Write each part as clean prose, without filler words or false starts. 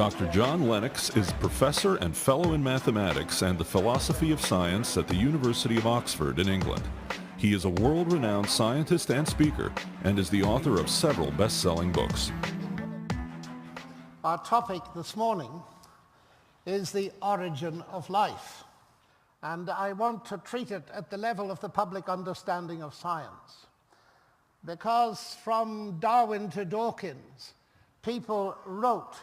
Dr. John Lennox is professor and fellow in mathematics and the philosophy of science at the University of Oxford in England. He is a world-renowned scientist and speaker and is the author of several best-selling books. Our topic this morning is the origin of life, and I want to treat it at the level of the public understanding of science, because from Darwin to Dawkins, people wrote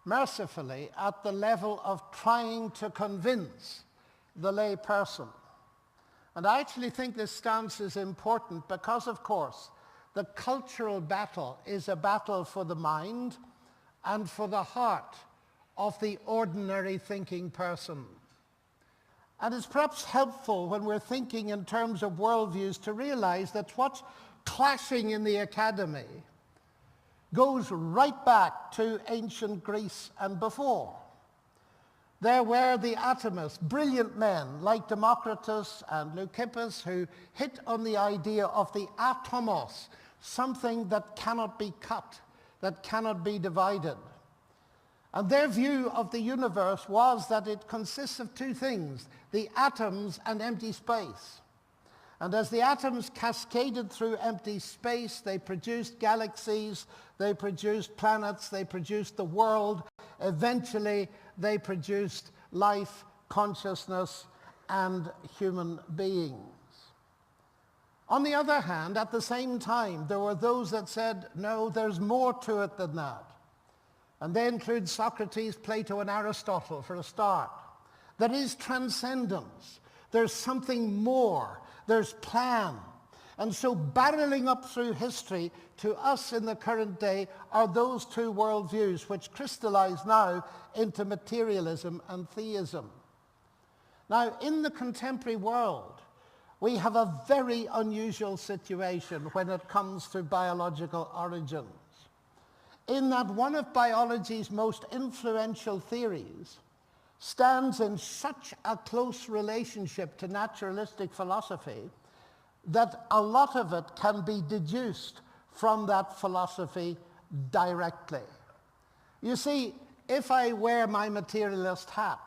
mercifully at the level of trying to convince the lay person. And I actually think this stance is important because, of course, the cultural battle is a battle for the mind and for the heart of the ordinary thinking person. And it's perhaps helpful when we're thinking in terms of worldviews to realize that what's clashing in the academy goes right back to ancient Greece and before. There were the atomists, brilliant men like Democritus and Leucippus, who hit on the idea of the atomos, something that cannot be cut, that cannot be divided. And their view of the universe was that it consists of two things, the atoms and empty space. And as the atoms cascaded through empty space, they produced galaxies, they produced planets, they produced the world. Eventually, they produced life, consciousness, and human beings. On the other hand, at the same time, there were those that said, no, there's more to it than that. And they include Socrates, Plato, and Aristotle for a start. There is transcendence. There's something more. There's plan. And so barreling up through history to us in the current day are those two worldviews which crystallize now into materialism and theism. Now, in the contemporary world, we have a very unusual situation when it comes to biological origins, in that one of biology's most influential theories stands in such a close relationship to naturalistic philosophy that a lot of it can be deduced from that philosophy directly. You see, if I wear my materialist hat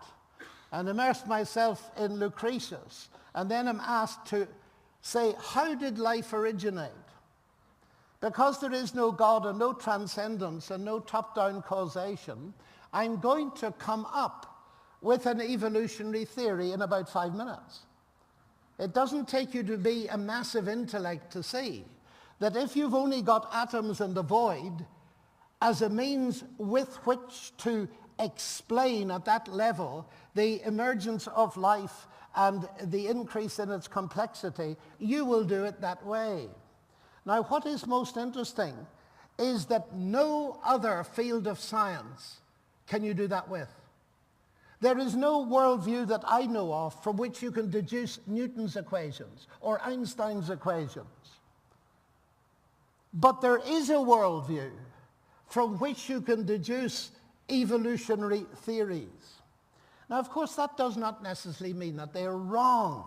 and immerse myself in Lucretius, and then I'm asked to say, how did life originate? Because there is no God and no transcendence and no top-down causation, I'm going to come up with an evolutionary theory in about 5 minutes. It doesn't take you to be a massive intellect to see that if you've only got atoms and the void as a means with which to explain at that level the emergence of life and the increase in its complexity, you will do it that way. Now, what is most interesting is that no other field of science can you do that with. There is no worldview that I know of from which you can deduce Newton's equations or Einstein's equations. But there is a worldview from which you can deduce evolutionary theories. Now, of course, that does not necessarily mean that they are wrong,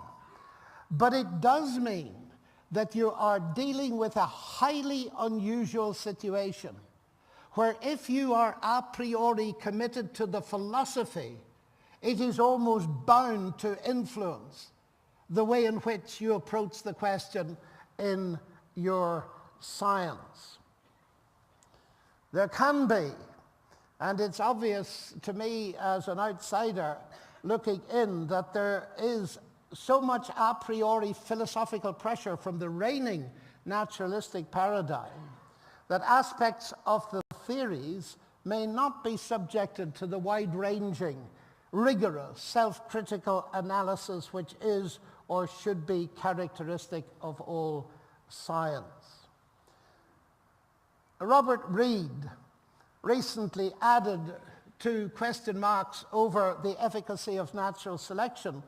but it does mean that you are dealing with a highly unusual situation where if you are a priori committed to the philosophy, it is almost bound to influence the way in which you approach the question in your science. There can be, and it's obvious to me as an outsider looking in, that there is so much a priori philosophical pressure from the reigning naturalistic paradigm that aspects of the theories may not be subjected to the wide-ranging, rigorous, self-critical analysis which is or should be characteristic of all science. Robert Reid recently added two question marks over the efficacy of natural selection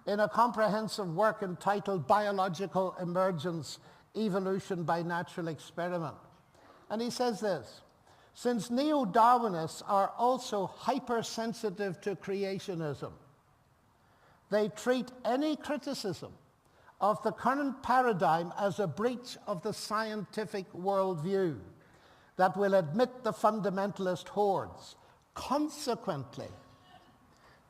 in a comprehensive work entitled Biological Emergence, Evolution by Natural Experiment. And he says this: since neo-Darwinists are also hypersensitive to creationism, they treat any criticism of the current paradigm as a breach of the scientific worldview that will admit the fundamentalist hordes, Consequently,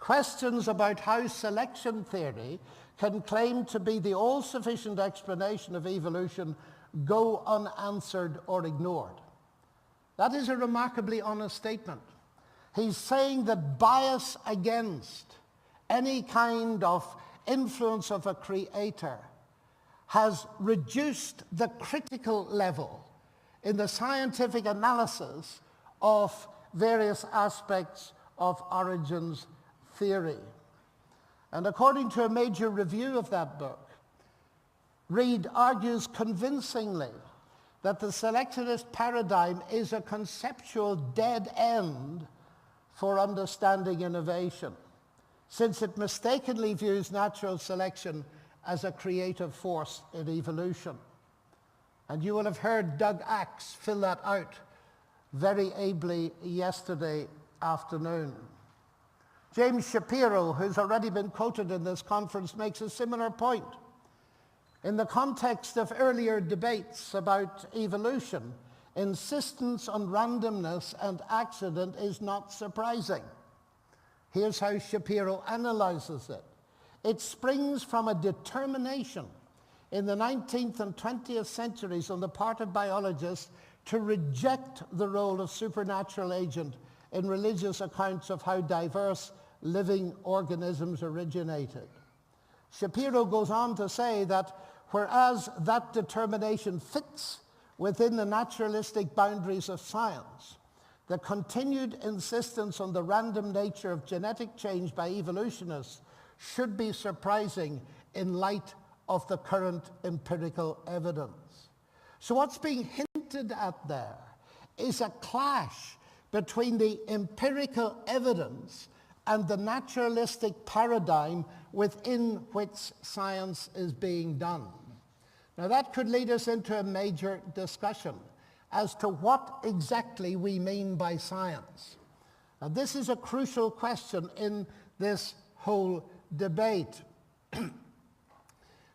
questions about how selection theory can claim to be the all-sufficient explanation of evolution go unanswered or ignored. That is a remarkably honest statement. He's saying that bias against any kind of influence of a creator has reduced the critical level in the scientific analysis of various aspects of origins theory. And according to a major review of that book, Reid argues convincingly that the selectionist paradigm is a conceptual dead end for understanding innovation, since it mistakenly views natural selection as a creative force in evolution. And you will have heard Doug Axe fill that out very ably yesterday afternoon. James Shapiro, who's already been quoted in this conference, makes a similar point. In the context of earlier debates about evolution, insistence on randomness and accident is not surprising. Here's how Shapiro analyzes it. It springs from a determination in the 19th and 20th centuries on the part of biologists to reject the role of supernatural agent in religious accounts of how diverse living organisms originated. Shapiro goes on to say that whereas that determination fits within the naturalistic boundaries of science, the continued insistence on the random nature of genetic change by evolutionists should be surprising in light of the current empirical evidence. So what's being hinted at there is a clash between the empirical evidence and the naturalistic paradigm within which science is being done. Now that could lead us into a major discussion as to what exactly we mean by science. Now this is a crucial question in this whole debate.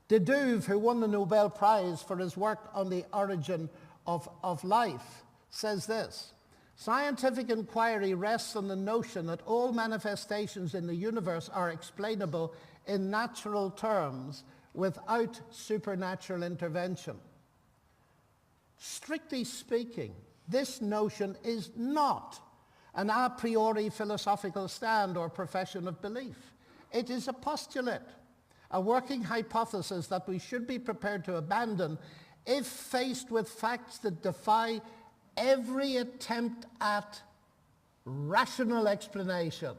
De Duve, who won the Nobel Prize for his work on the origin of life, says this: scientific inquiry rests on the notion that all manifestations in the universe are explainable in natural terms without supernatural intervention. Strictly speaking, this notion is not an a priori philosophical stand or profession of belief. It is a postulate, a working hypothesis that we should be prepared to abandon if faced with facts that defy every attempt at rational explanation.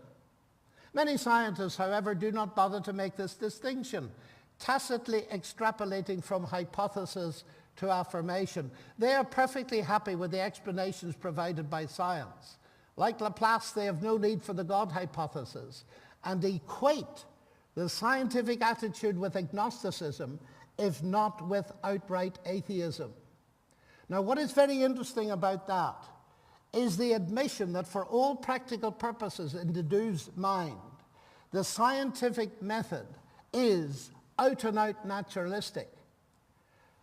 Many scientists, however, do not bother to make this distinction, tacitly extrapolating from hypothesis to affirmation. They are perfectly happy with the explanations provided by science. Like Laplace, they have no need for the God hypothesis and equate the scientific attitude with agnosticism, if not with outright atheism. Now, what is very interesting about that is the admission that for all practical purposes in de Duve's mind, the scientific method is out and out naturalistic.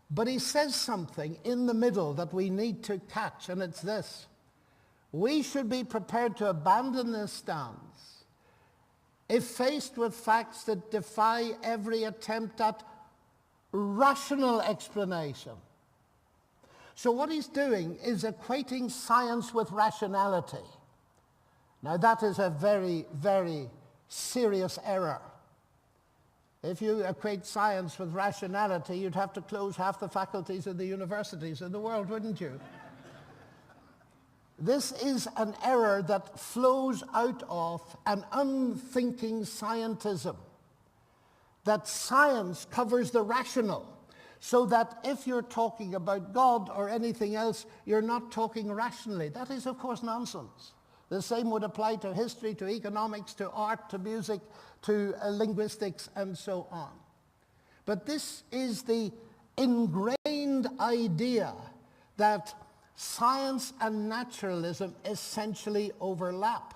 But he says something in the middle that we need to catch, and it's this: we should be prepared to abandon this stance if faced with facts that defy every attempt at rational explanation. So what he's doing is equating science with rationality. Now that is a very, very serious error. If you equate science with rationality, you'd have to close half the faculties of the universities in the world, wouldn't you? This is an error that flows out of an unthinking scientism, that science covers the rational, so that if you're talking about God or anything else, you're not talking rationally. That is, of course, nonsense. The same would apply to history, to economics, to art, to music, to linguistics, and so on. But this is the ingrained idea that science and naturalism essentially overlap.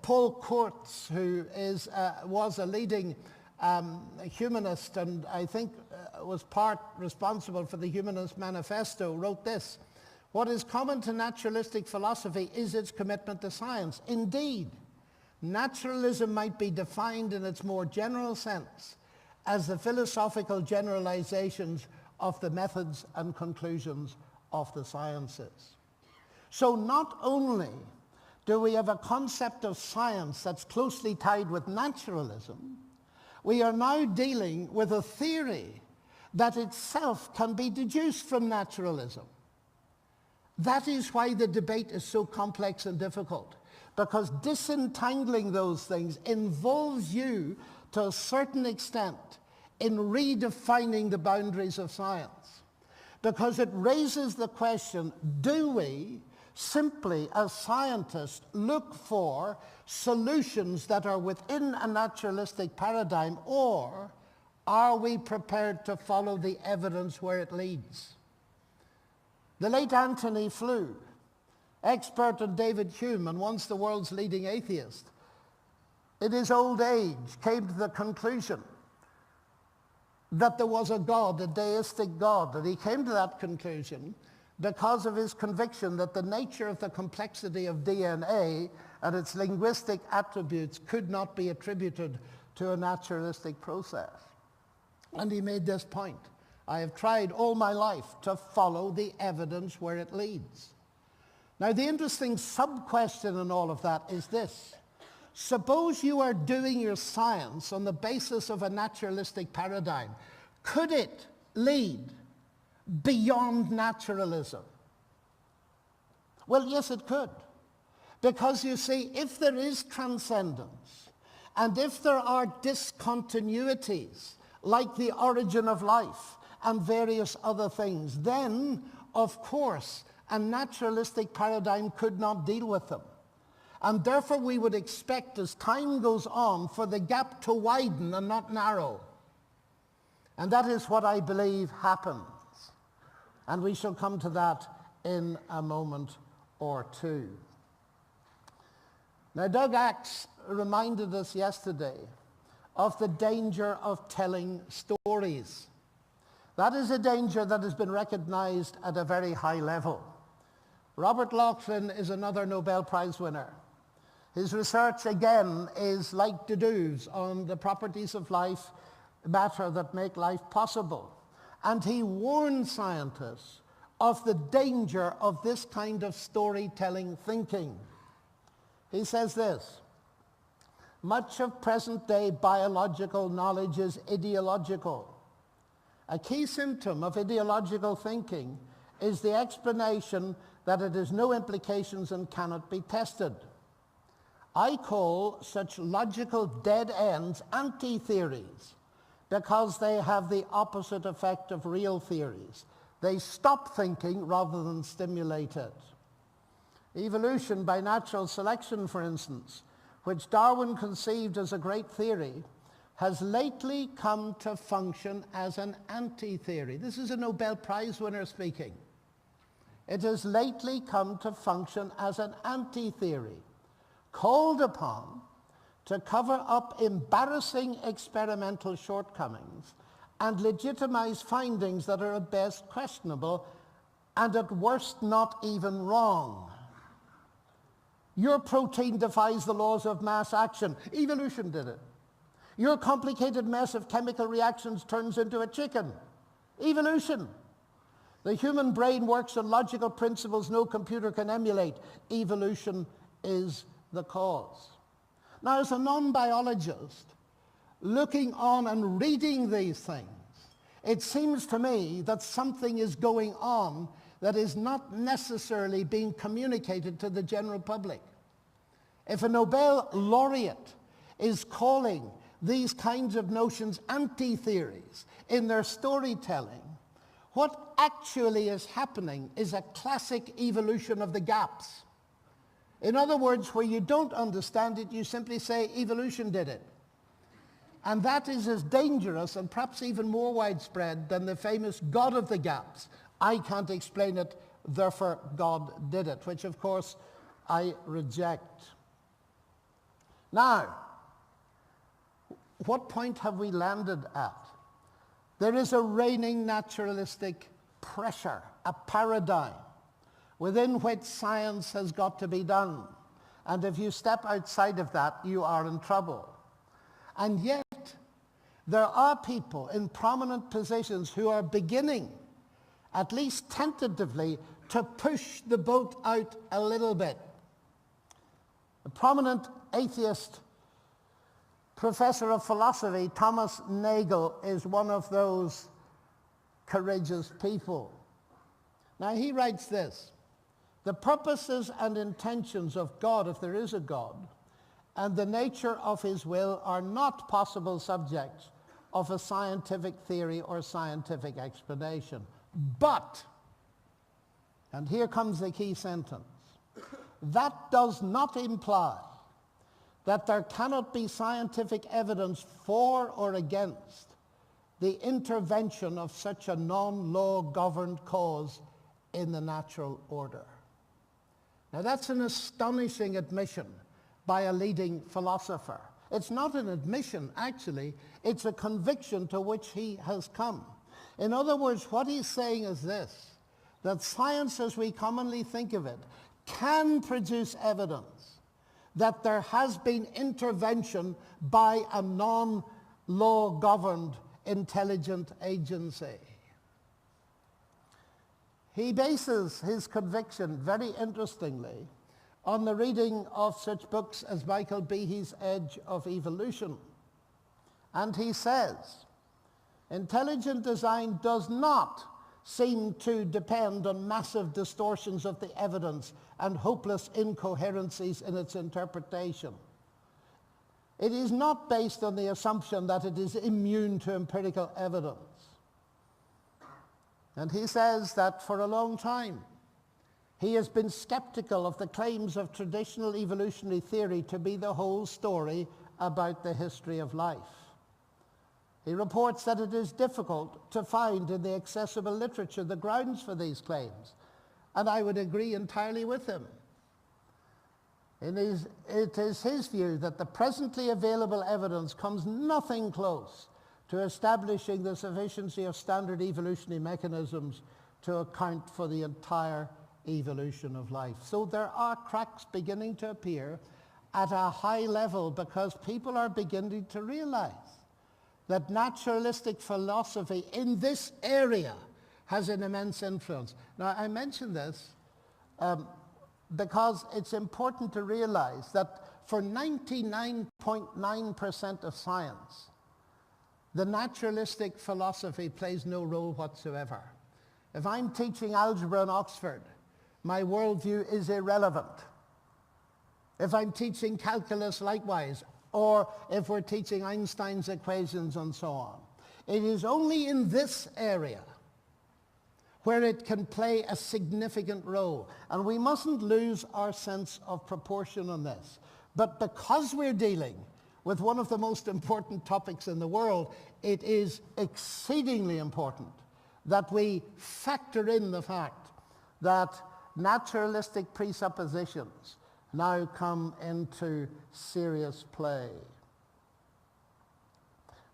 Paul Kurtz, who was a leading humanist and I think was part responsible for the Humanist Manifesto, wrote this: What is common to naturalistic philosophy is its commitment to science. Indeed, naturalism might be defined in its more general sense as the philosophical generalizations of the methods and conclusions of the sciences. So not only do we have a concept of science that's closely tied with naturalism, we are now dealing with a theory that itself can be deduced from naturalism. That is why the debate is so complex and difficult, because disentangling those things involves you to a certain extent in redefining the boundaries of science, because it raises the question, do we simply as scientists look for solutions that are within a naturalistic paradigm, or are we prepared to follow the evidence where it leads? The late Anthony Flew, expert on David Hume and once the world's leading atheist, in his old age came to the conclusion that there was a God, a deistic God, and he came to that conclusion because of his conviction that the nature of the complexity of DNA and its linguistic attributes could not be attributed to a naturalistic process. And he made this point: I have tried all my life to follow the evidence where it leads. Now, the interesting sub-question in all of that is this: suppose you are doing your science on the basis of a naturalistic paradigm. Could it lead beyond naturalism? Well, yes, it could. Because you see, if there is transcendence, and if there are discontinuities, like the origin of life and various other things, then, of course, a naturalistic paradigm could not deal with them. And therefore, we would expect, as time goes on, for the gap to widen and not narrow. And that is what I believe happens. And we shall come to that in a moment or two. Now, Doug Axe reminded us yesterday of the danger of telling stories. That is a danger that has been recognized at a very high level. Robert Laughlin is another Nobel Prize winner. His research, again, is like Dedeuve's on the properties of life, matter that make life possible. And he warned scientists of the danger of this kind of storytelling thinking. He says this: much of present-day biological knowledge is ideological. A key symptom of ideological thinking is the explanation that it has no implications and cannot be tested. I call such logical dead ends anti-theories because they have the opposite effect of real theories. They stop thinking rather than stimulate it. Evolution by natural selection, for instance, which Darwin conceived as a great theory, has lately come to function as an anti-theory. This is a Nobel Prize winner speaking. It has lately come to function as an anti-theory, called upon to cover up embarrassing experimental shortcomings and legitimize findings that are at best questionable and at worst not even wrong. Your protein defies the laws of mass action. Evolution did it. Your complicated mess of chemical reactions turns into a chicken. Evolution. The human brain works on logical principles no computer can emulate. Evolution is the cause. Now, as a non-biologist, looking on and reading these things, it seems to me that something is going on that is not necessarily being communicated to the general public. If a Nobel laureate is calling these kinds of notions anti-theories in their storytelling, what actually is happening is a classic evolution of the gaps. In other words, where you don't understand it, you simply say evolution did it. And that is as dangerous and perhaps even more widespread than the famous God of the gaps. I can't explain it, therefore God did it, which of course I reject. Now, what point have we landed at? There is a reigning naturalistic pressure, a paradigm, within which science has got to be done. And if you step outside of that, you are in trouble. And yet, there are people in prominent positions who are beginning, at least tentatively, to push the boat out a little bit. A prominent atheist professor of philosophy, Thomas Nagel, is one of those courageous people. Now he writes this: the purposes and intentions of God, if there is a God, and the nature of his will are not possible subjects of a scientific theory or scientific explanation. But, and here comes the key sentence, that does not imply that there cannot be scientific evidence for or against the intervention of such a non-law governed cause in the natural order. Now that's an astonishing admission by a leading philosopher. It's not an admission, actually, it's a conviction to which he has come. In other words, what he's saying is this, that science as we commonly think of it can produce evidence that there has been intervention by a non-law governed intelligent agency. He bases his conviction, very interestingly, on the reading of such books as Michael Behe's Edge of Evolution. And he says, intelligent design does not seem to depend on massive distortions of the evidence and hopeless incoherencies in its interpretation. It is not based on the assumption that it is immune to empirical evidence. And he says that for a long time, he has been skeptical of the claims of traditional evolutionary theory to be the whole story about the history of life. He reports that it is difficult to find in the accessible literature the grounds for these claims, and I would agree entirely with him. It is his view that the presently available evidence comes nothing close to establishing the sufficiency of standard evolutionary mechanisms to account for the entire evolution of life. So there are cracks beginning to appear at a high level because people are beginning to realize that naturalistic philosophy in this area has an immense influence. Now, I mention this because it's important to realize that for 99.9% of science, the naturalistic philosophy plays no role whatsoever. If I'm teaching algebra in Oxford, my worldview is irrelevant. If I'm teaching calculus likewise, or if we're teaching Einstein's equations and so on. It is only in this area where it can play a significant role. And we mustn't lose our sense of proportion on this. But because we're dealing with one of the most important topics in the world, it is exceedingly important that we factor in the fact that naturalistic presuppositions now come into serious play.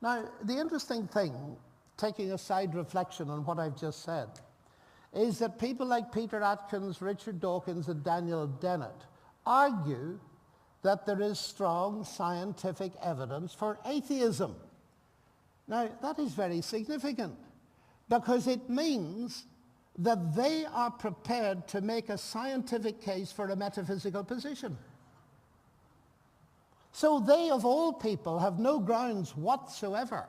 Now, the interesting thing, taking a side reflection on what I've just said, is that people like Peter Atkins, Richard Dawkins, and Daniel Dennett argue that there is strong scientific evidence for atheism. Now, that is very significant because it means that they are prepared to make a scientific case for a metaphysical position. So they, of all people, have no grounds whatsoever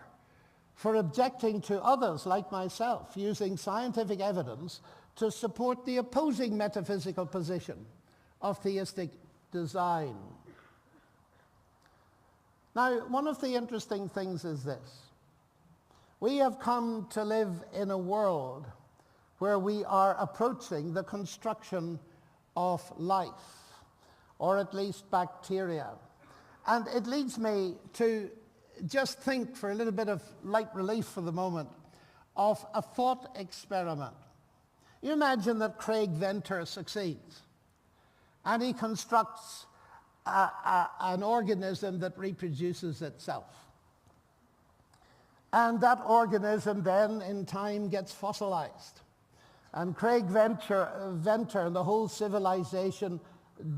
for objecting to others like myself using scientific evidence to support the opposing metaphysical position of theistic design. Now, one of the interesting things is this. We have come to live in a world where we are approaching the construction of life, or at least bacteria. And it leads me to just think, for a little bit of light relief for the moment, of a thought experiment. You imagine that Craig Venter succeeds, and he constructs an organism that reproduces itself. And that organism then, in time, gets fossilized. and Craig Venter and the whole civilization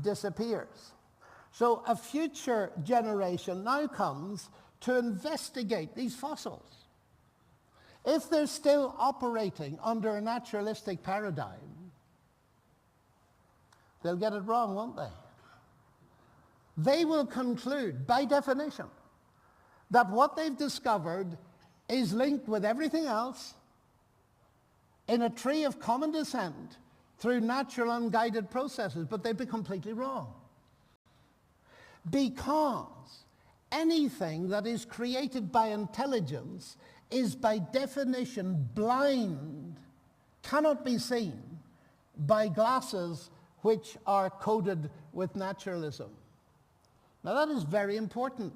disappears. So a future generation now comes to investigate these fossils. If they're still operating under a naturalistic paradigm, they'll get it wrong, won't they? They will conclude, by definition, that what they've discovered is linked with everything else in a tree of common descent through natural unguided processes, but they'd be completely wrong. Because anything that is created by intelligence is by definition blind, cannot be seen by glasses which are coated with naturalism. Now that is very important.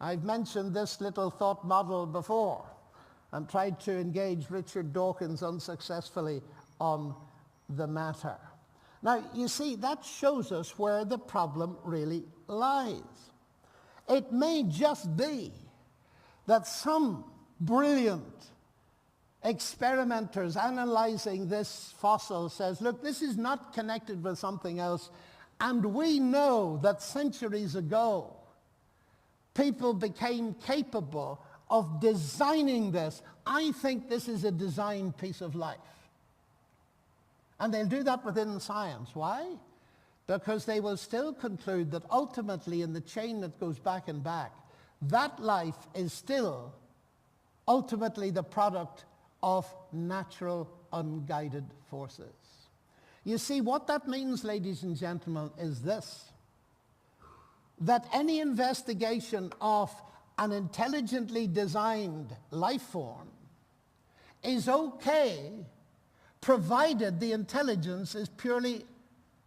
I've mentioned this little thought model before and tried to engage Richard Dawkins unsuccessfully on the matter. Now, you see, that shows us where the problem really lies. It may just be that some brilliant experimenters analyzing this fossil says, look, this is not connected with something else, and we know that centuries ago people became capable of designing this. I think this is a designed piece of life. And they'll do that within science. Why? Because they will still conclude that ultimately in the chain that goes back and back, that life is still ultimately the product of natural unguided forces. You see, what that means, ladies and gentlemen, is this: that any investigation of an intelligently designed life form is okay provided the intelligence is purely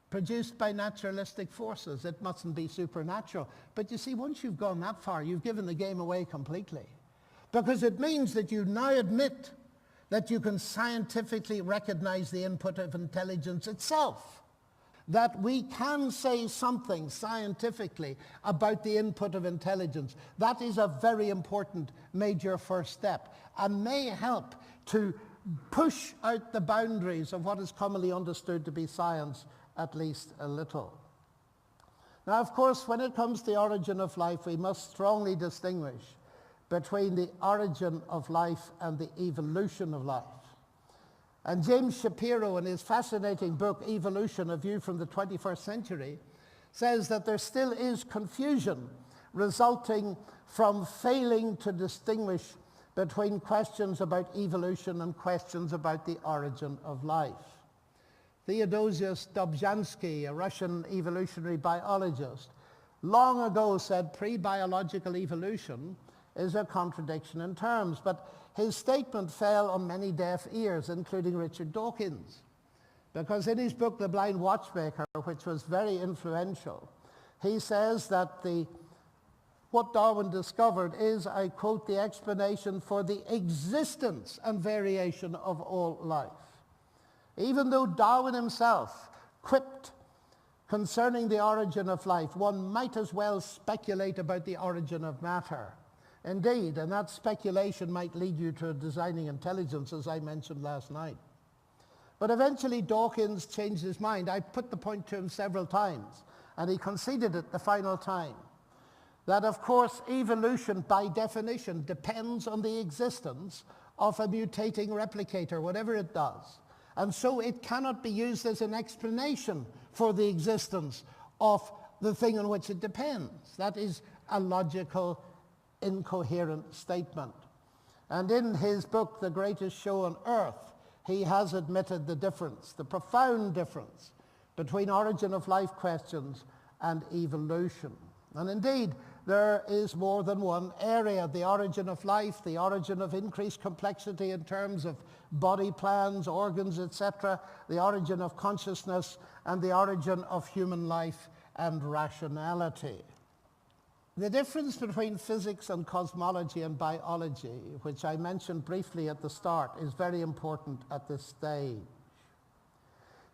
produced by naturalistic forces. It mustn't be supernatural. But you see, once you've gone that far, you've given the game away completely. Because it means that you now admit that you can scientifically recognize the input of intelligence itself. That we can say something scientifically about the input of intelligence. That is a very important major first step and may help to push out the boundaries of what is commonly understood to be science at least a little. Now, of course, when it comes to the origin of life, we must strongly distinguish between the origin of life and the evolution of life. And James Shapiro, in his fascinating book, Evolution, A View from the 21st Century, says that there still is confusion resulting from failing to distinguish between questions about evolution and questions about the origin of life. Theodosius Dobzhansky, a Russian evolutionary biologist, long ago said pre-biological evolution is a contradiction in terms, but his statement fell on many deaf ears, including Richard Dawkins, because in his book, The Blind Watchmaker, which was very influential, he says that what Darwin discovered is, I quote, the explanation for the existence and variation of all life. Even though Darwin himself quipped concerning the origin of life, one might as well speculate about the origin of matter. Indeed, and that speculation might lead you to designing intelligence, as I mentioned last night. But eventually Dawkins changed his mind. I put the point to him several times, and he conceded it the final time. That, of course, evolution, by definition, depends on the existence of a mutating replicator, whatever it does. And so it cannot be used as an explanation for the existence of the thing on which it depends. That is a logical, incoherent statement. And in his book, The Greatest Show on Earth, he has admitted the difference, the profound difference between origin of life questions and evolution. And indeed, there is more than one area: the origin of life, the origin of increased complexity in terms of body plans, organs, etc., the origin of consciousness, and the origin of human life and rationality. The difference between physics and cosmology and biology, which I mentioned briefly at the start, is very important at this stage.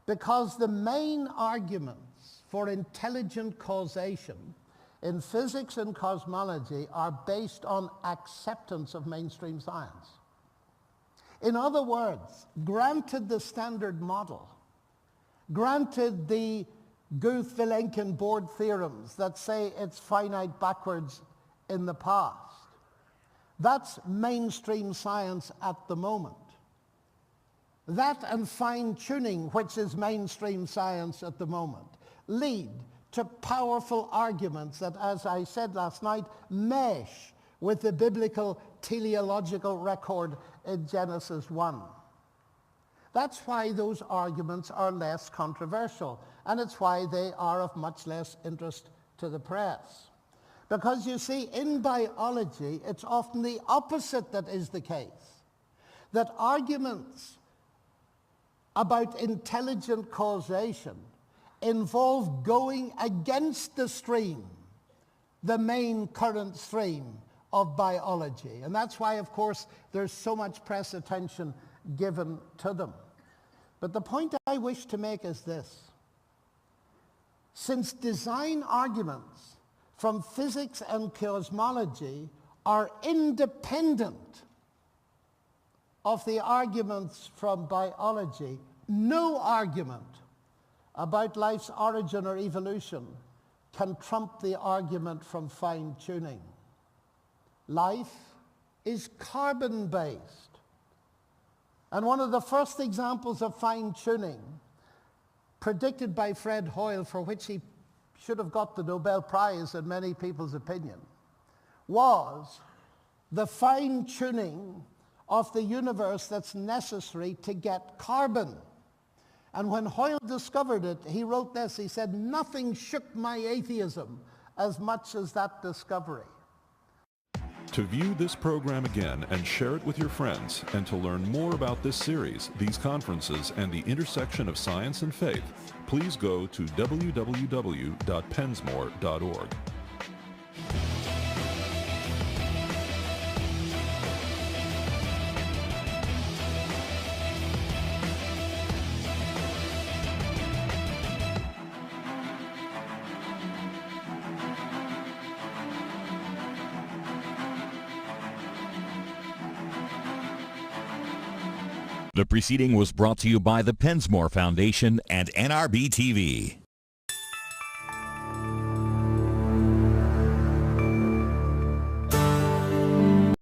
Because the main arguments for intelligent causation in physics and cosmology are based on acceptance of mainstream science. In other words, granted the standard model, granted the Guth-Vilenkin-Board theorems that say it's finite backwards in the past, that's mainstream science at the moment. That and fine-tuning, which is mainstream science at the moment, lead to powerful arguments that, as I said last night, mesh with the biblical teleological record in Genesis 1. That's why those arguments are less controversial, and it's why they are of much less interest to the press. Because you see, in biology, it's often the opposite that is the case. That arguments about intelligent causation involve going against the stream, the main current stream of biology. And that's why, of course, there's so much press attention given to them. But the point I wish to make is this. Since design arguments from physics and cosmology are independent of the arguments from biology, no argument about life's origin or evolution can trump the argument from fine-tuning. Life is carbon-based. And one of the first examples of fine-tuning, predicted by Fred Hoyle, for which he should have got the Nobel Prize in many people's opinion, was the fine-tuning of the universe that's necessary to get carbon. And when Hoyle discovered it, he wrote this. He said, "Nothing shook my atheism as much as that discovery." To view this program again and share it with your friends, and to learn more about this series, these conferences, and the intersection of science and faith, please go to www.pensmore.org. The proceeding was brought to you by the Pensmore Foundation and NRB TV.